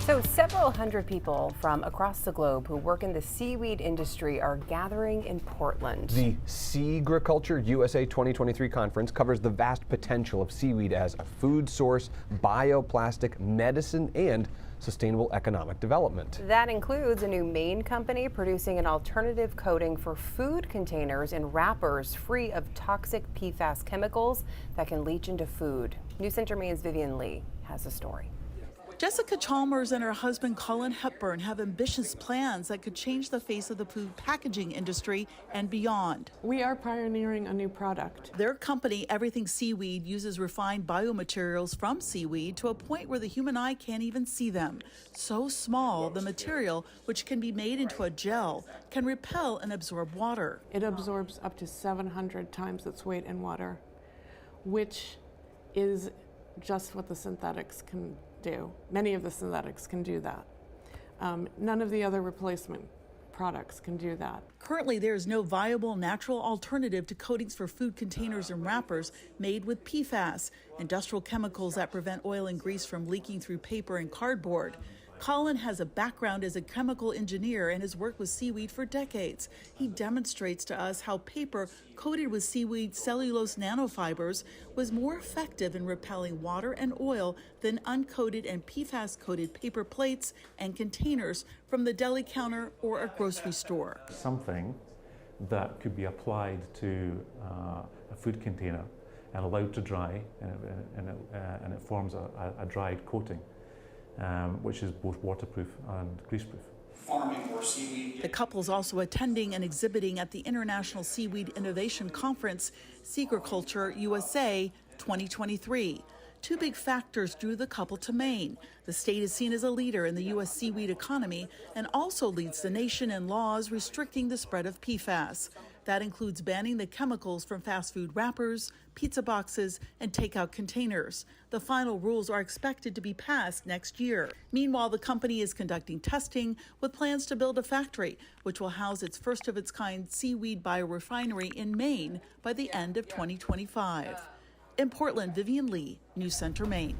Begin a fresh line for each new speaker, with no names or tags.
So, several hundred people from across the globe who work in the seaweed industry are gathering in Portland.
The Seagriculture USA 2023 conference covers the vast potential of seaweed as a food source, bioplastic, medicine, and sustainable economic development.
That includes a new Maine company producing an alternative coating for food containers and wrappers free of toxic PFAS chemicals that can leach into food. News Center Maine's Vivian Lee has the story.
Jessica Chalmers and her husband Colin Hepburn have ambitious plans that could change the face of the food packaging industry and beyond.
We are pioneering a new product.
Their company, Everything Seaweed, uses refined biomaterials from seaweed to a point where the human eye can't even see them. So small, the material, which can be made into a gel, can repel and absorb water.
It absorbs up to 700 times its weight in water, which is just what the synthetics can do. Many of the synthetics can do that. None of the other replacement products can do that.
Currently, there is no viable natural alternative to coatings for food containers and wrappers made with PFAS, industrial chemicals that prevent oil and grease from leaking through paper and cardboard. Colin has a background as a chemical engineer and has worked with seaweed for decades. He demonstrates to us how paper coated with seaweed cellulose nanofibers was more effective in repelling water and oil than uncoated and PFAS-coated paper plates and containers from the deli counter or a grocery store.
Something that could be applied to a food container and allowed to dry, and it forms a dried coating. Which is both waterproof and greaseproof.
Farming more seaweed.
The couple's also attending and exhibiting at the International Seaweed Innovation Conference, Seaweed USA 2023. Two big factors drew the couple to Maine. The state is seen as a leader in the U.S. seaweed economy and also leads the nation in laws restricting the spread of PFAS. That includes banning the chemicals from fast food wrappers, pizza boxes, and takeout containers. The final rules are expected to be passed next year. Meanwhile, the company is conducting testing with plans to build a factory, which will house its first of its kind seaweed biorefinery in Maine by the end of 2025. In Portland, Vivian Lee, News Center, Maine.